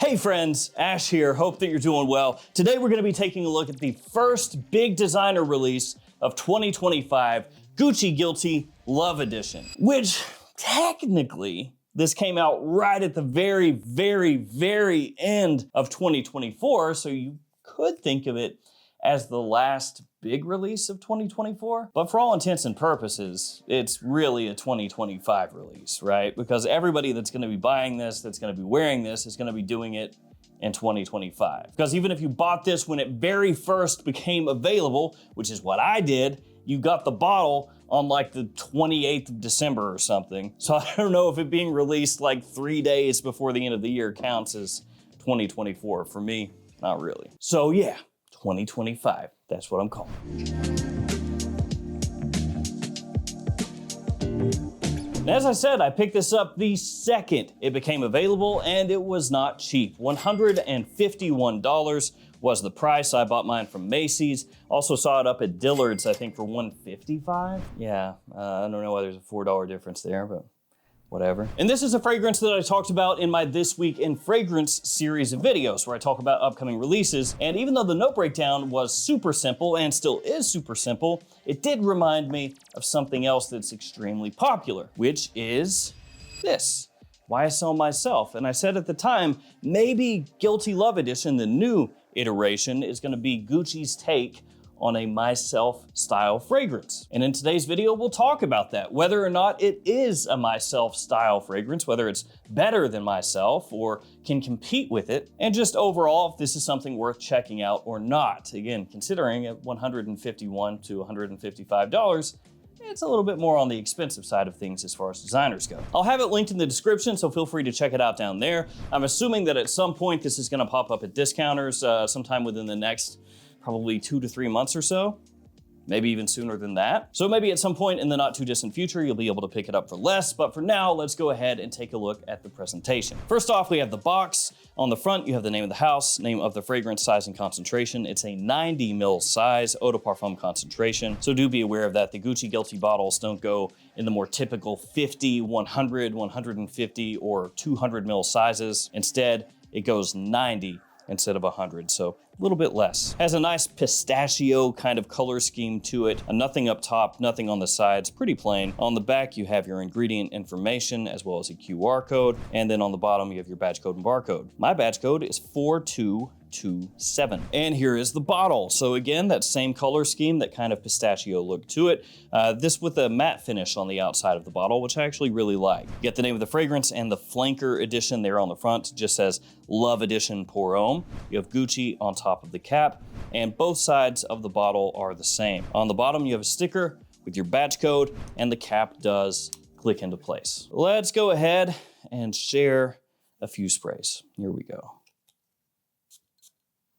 Hey friends, Ash here, hope that you're doing well. Today we're gonna be taking a look at the first big designer release of 2025, Gucci Guilty Love Edition, which technically, this came out right at the very end of 2024, so you could think of it as the last big release of 2024. But for all intents and purposes, it's really a 2025 release, right? Because everybody that's gonna be buying this, that's gonna be wearing this, is gonna be doing it in 2025. Because even if you bought this when it very first became available, which is what I did, you got the bottle on like the 28th of December or something. So I don't know if it being released like 3 days before the end of the year counts as 2024. For me, not really. So yeah, 2025, that's what I'm calling it. And as I said, I picked this up the second it became available, and it was not cheap. $151 was the price. I bought mine from Macy's. Also saw it up at Dillard's, I think for $155. Yeah, I don't know why there's a $4 difference there, but whatever. And this is a fragrance that I talked about in my This Week in Fragrance series of videos where I talk about upcoming releases. And even though the note breakdown was super simple and still is super simple, it did remind me of something else that's extremely popular, which is this, YSL Myself. And I said at the time, maybe Guilty Love Edition, the new iteration, is gonna be Gucci's take on a Myself style fragrance. And in today's video, we'll talk about that, whether or not it is a Myself style fragrance, whether it's better than Myself or can compete with it, and just overall, if this is something worth checking out or not. Again, considering at $151 to $155, it's a little bit more on the expensive side of things as far as designers go. I'll have it linked in the description, so feel free to check it out down there. I'm assuming that at some point this is gonna pop up at discounters sometime within the next probably 2 to 3 months or so, maybe even sooner than that. So maybe at some point in the not too distant future, you'll be able to pick it up for less, but for now, let's go ahead and take a look at the presentation. First off, we have the box. On the front, you have the name of the house, name of the fragrance, size and concentration. It's a 90 ml size eau de parfum concentration, so do be aware of that. The Gucci Guilty bottles don't go in the more typical 50, 100, 150, or 200 ml sizes. Instead, it goes 90 instead of 100, so a little bit less. Has a nice pistachio kind of color scheme to it. Nothing up top, nothing on the sides, pretty plain. On the back, you have your ingredient information as well as a QR code. And then on the bottom, you have your batch code and barcode. My batch code is 4227. And here is the bottle. So again, that same color scheme, that kind of pistachio look to it. This with a matte finish on the outside of the bottle, which I actually really like. You get the name of the fragrance and the flanker edition there on the front. It just says Love Edition Pour Homme. You have Gucci on top of the cap, and both sides of the bottle are the same. On the bottom, you have a sticker with your batch code, and the cap does click into place. Let's go ahead and share a few sprays. Here we go.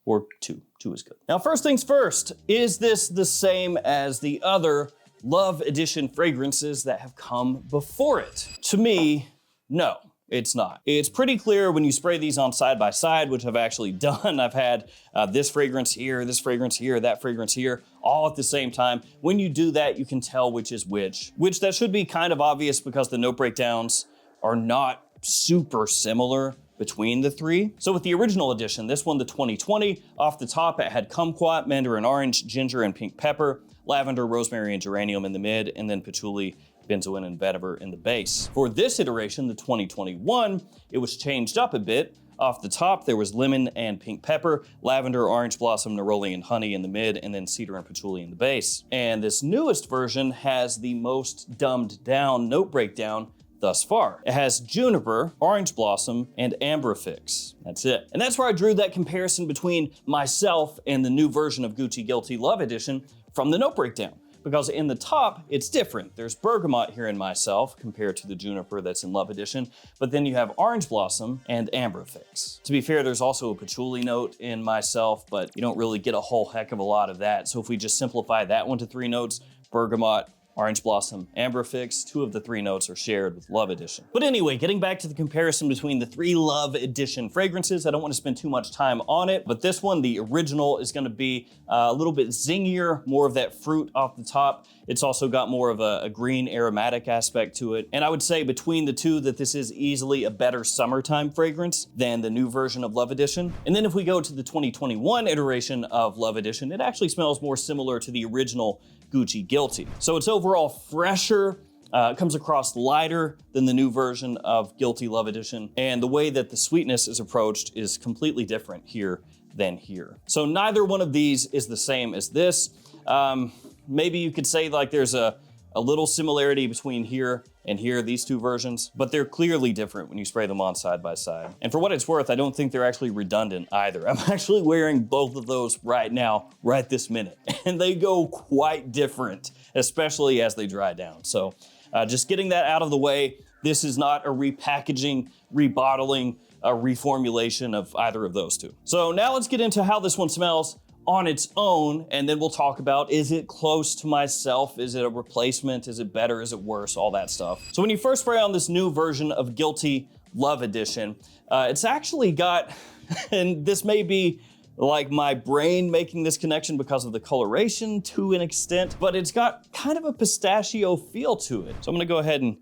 Or two is good. Now, first things first, is this the same as the other Love Edition fragrances that have come before it? To me, no. It's not. It's pretty clear when you spray these on side by side, which I've actually done. I've had this fragrance here, that fragrance here, all at the same time. When you do that, you can tell which is which that should be kind of obvious because the note breakdowns are not super similar between the three. So with the original edition, this one, the 2020, off the top, it had kumquat, mandarin orange, ginger and pink pepper, lavender, rosemary and geranium in the mid, and then patchouli, benzoin and vetiver in the base. For this iteration, the 2021, it was changed up a bit. Off the top, there was lemon and pink pepper, lavender, orange blossom, neroli and honey in the mid, and then cedar and patchouli in the base. And this newest version has the most dumbed down note breakdown thus far. It has juniper, orange blossom, and ambrifix. That's it. And that's where I drew that comparison between Myself and the new version of Gucci Guilty Love Edition from the note breakdown. Because in the top, it's different. There's bergamot here in Myself compared to the juniper that's in Love Edition, but then you have orange blossom and ambrifix. To be fair, there's also a patchouli note in Myself, but you don't really get a whole heck of a lot of that. So if we just simplify that one to 3 notes, bergamot, Orange Blossom, Amber Fix. 2 of the 3 notes are shared with Love Edition. But anyway, getting back to the comparison between the 3 Love Edition fragrances, I don't want to spend too much time on it, but this one, the original, is going to be a little bit zingier, more of that fruit off the top. It's also got more of a green aromatic aspect to it. And I would say between the 2 that this is easily a better summertime fragrance than the new version of Love Edition. And then if we go to the 2021 iteration of Love Edition, it actually smells more similar to the original Gucci Guilty. So it's overall fresher, it comes across lighter than the new version of Guilty Love Edition. And the way that the sweetness is approached is completely different here than here. So neither one of these is the same as this. Maybe you could say like there's a little similarity between here and here, these 2 versions, but they're clearly different when you spray them on side by side. And for what it's worth, I don't think they're actually redundant either. I'm actually wearing both of those right now, right this minute, and they go quite different, especially as they dry down. So just getting that out of the way, this is not a repackaging, rebottling, a reformulation of either of those 2. So now let's get into how this one smells on its own, and then we'll talk about, is it close to myself? Is it a replacement? Is it better? Is it worse? All that stuff. So when you first spray on this new version of Guilty Love Edition, it's actually got, and this may be like my brain making this connection because of the coloration to an extent, but it's got kind of a pistachio feel to it. So I'm gonna go ahead and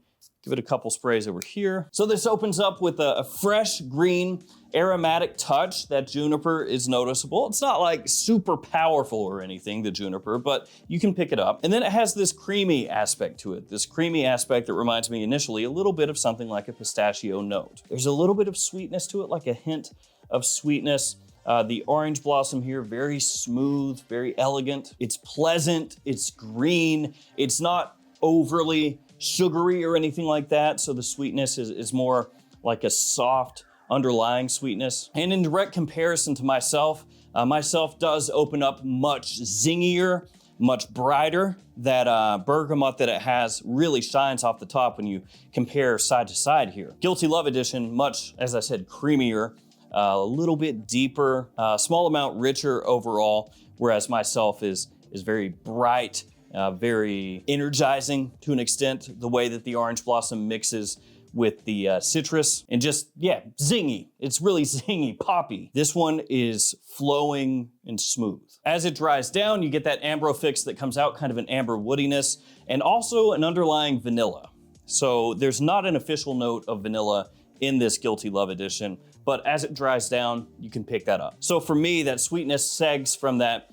give it a couple sprays over here. So this opens up with a fresh green aromatic touch. That juniper is noticeable. It's not like super powerful or anything, the juniper, but you can pick it up. And then it has this creamy aspect to it. This creamy aspect that reminds me initially a little bit of something like a pistachio note. There's a little bit of sweetness to it, like a hint of sweetness. The orange blossom here, very smooth, very elegant. It's pleasant, it's green. It's not overly sugary or anything like that. So the sweetness is more like a soft underlying sweetness. And in direct comparison to myself, myself does open up much zingier, much brighter. That bergamot that it has really shines off the top when you compare side to side here. Guilty Love Edition, much, as I said, creamier, a little bit deeper, small amount richer overall, whereas myself is very bright, very energizing to an extent, the way that the orange blossom mixes with the citrus, and just, yeah, zingy. It's really zingy, poppy. This one is flowing and smooth. As it dries down, you get that amber fix that comes out, kind of an amber woodiness, and also an underlying vanilla. So there's not an official note of vanilla in this Guilty Love Edition, but as it dries down, you can pick that up. So for me, that sweetness segs from that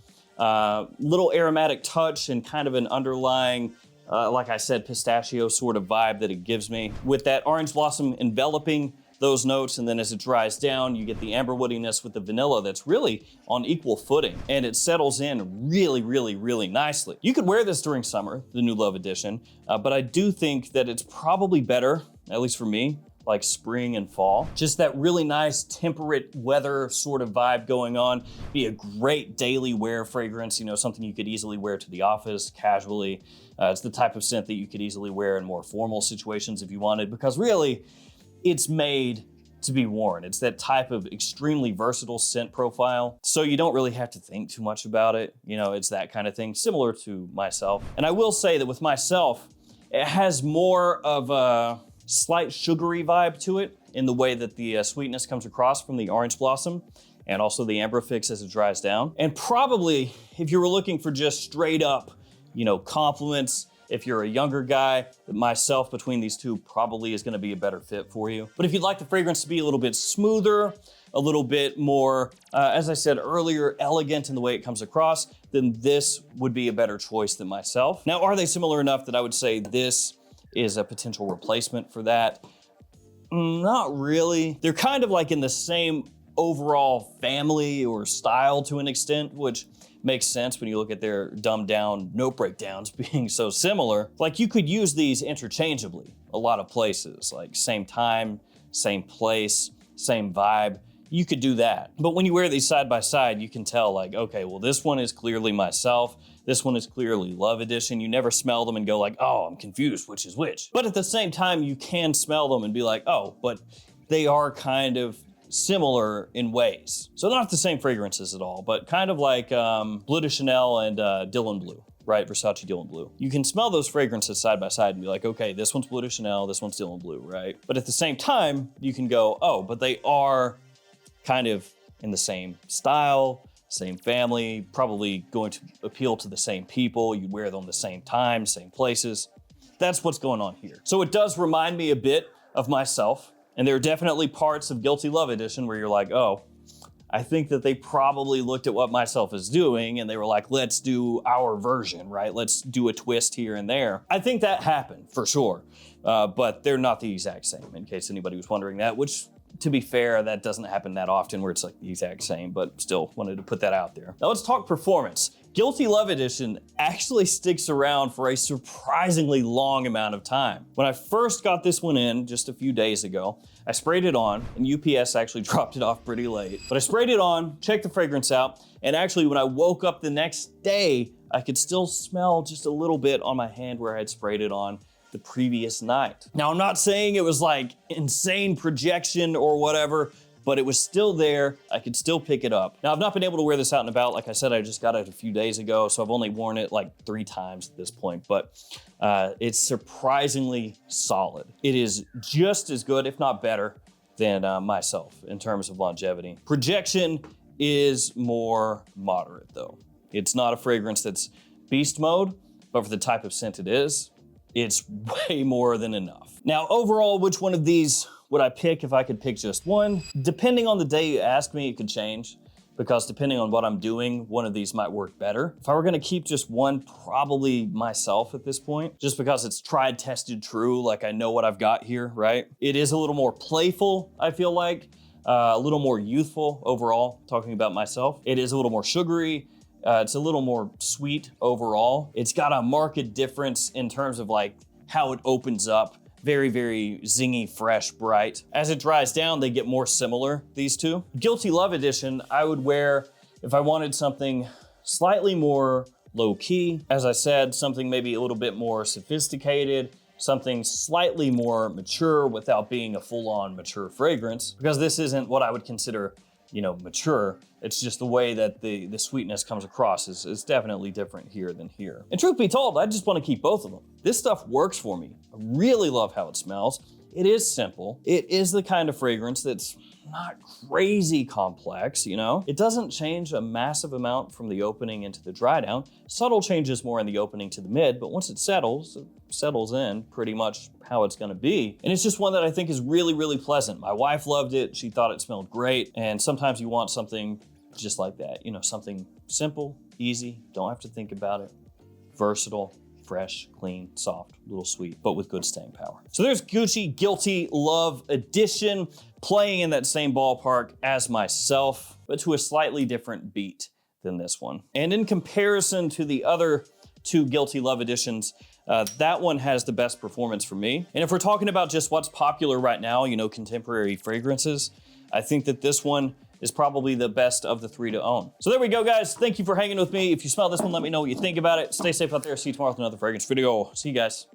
little aromatic touch and kind of an underlying, like I said, pistachio sort of vibe that it gives me, with that orange blossom enveloping those notes. And then as it dries down, you get the amber woodiness with the vanilla that's really on equal footing, and it settles in really, really, really nicely. You could wear this during summer, the new Love Edition, but I do think that it's probably better, at least for me, like spring and fall. Just that really nice temperate weather sort of vibe going on. Be a great daily wear fragrance, you know, something you could easily wear to the office casually. It's the type of scent that you could easily wear in more formal situations if you wanted, because really it's made to be worn. It's that type of extremely versatile scent profile, so you don't really have to think too much about it. You know, it's that kind of thing, similar to myself. And I will say that with myself, it has more of a slight sugary vibe to it in the way that the sweetness comes across from the orange blossom and also the amber fix as it dries down. And probably if you were looking for just straight up, you know, compliments, if you're a younger guy, myself between these two probably is gonna be a better fit for you. But if you'd like the fragrance to be a little bit smoother, a little bit more, as I said earlier, elegant in the way it comes across, then this would be a better choice than myself. Now, are they similar enough that I would say this is a potential replacement for that? Not really. They're kind of like in the same overall family or style to an extent, which makes sense when you look at their dumbed down note breakdowns being so similar. Like you could use these interchangeably a lot of places, like same time, same place, same vibe. You could do that. But when you wear these side by side, you can tell like, okay, well, this one is clearly myself. This one is clearly Love Edition. You never smell them and go like, oh, I'm confused, which is which. But at the same time, you can smell them and be like, oh, but they are kind of similar in ways. So not the same fragrances at all, but kind of like Bleu de Chanel and Dylan Blue. right? Versace, Dylan Blue. You can smell those fragrances side by side and be like, okay, this one's Bleu de Chanel, this one's Dylan Blue, right? But at the same time, you can go, oh, but they are kind of in the same style, same family, probably going to appeal to the same people. You wear them the same time, same places. That's what's going on here. So it does remind me a bit of myself. And there are definitely parts of Guilty Love Edition where you're like, oh, I think that they probably looked at what Myself is doing and they were like, let's do our version, right? Let's do a twist here and there. I think that happened for sure, but they're not the exact same, in case anybody was wondering that, which, to be fair, that doesn't happen that often where it's like the exact same, but still wanted to put that out there. Now let's talk performance. Guilty Love Edition actually sticks around for a surprisingly long amount of time. When I first got this one in just a few days ago, I sprayed it on, and UPS actually dropped it off pretty late. But I sprayed it on, checked the fragrance out, and actually when I woke up the next day, I could still smell just a little bit on my hand where I had sprayed it on the previous night. Now, I'm not saying it was like insane projection or whatever, but it was still there. I could still pick it up. Now, I've not been able to wear this out and about. Like I said, I just got it a few days ago, so I've only worn it like 3 times at this point, but it's surprisingly solid. It is just as good, if not better, than Myself in terms of longevity. Projection is more moderate though. It's not a fragrance that's beast mode, but for the type of scent it is, it's way more than enough. Now, overall, which one of these would I pick if I could pick just one? Depending on the day you ask me, it could change, because depending on what I'm doing, one of these might work better. If I were gonna keep just one, probably Myself at this point, just because it's tried, tested, true, like I know what I've got here, right? It is a little more playful, I feel like, a little more youthful overall, talking about Myself. It is a little more sugary. It's a little more sweet overall. It's got a marked difference in terms of like how it opens up. Very, very zingy, fresh, bright. As it dries down, they get more similar, these two. Guilty Love Edition, I would wear if I wanted something slightly more low-key. As I said, something maybe a little bit more sophisticated, something slightly more mature without being a full-on mature fragrance, because this isn't what I would consider, you know, mature. It's just the way that the sweetness comes across is definitely different here than here. And truth be told, I just want to keep both of them. This stuff works for me. I really love how it smells. It is simple. It is the kind of fragrance that's not crazy complex, you know? It doesn't change a massive amount from the opening into the dry down. Subtle changes more in the opening to the mid, but once it settles in pretty much how it's gonna be. And it's just one that I think is really, really pleasant. My wife loved it. She thought it smelled great. And sometimes you want something just like that, you know, something simple, easy, don't have to think about it, versatile, fresh, clean, soft, a little sweet, but with good staying power. So there's Gucci Guilty Love Edition, playing in that same ballpark as Myself, but to a slightly different beat than this one. And in comparison to the other 2 Guilty Love Editions, that one has the best performance for me. And if we're talking about just what's popular right now, you know, contemporary fragrances, I think that this one is probably the best of the 3 to own. So there we go, guys. Thank you for hanging with me. If you smell this one, let me know what you think about it. Stay safe out there. See you tomorrow with another fragrance video. See you guys.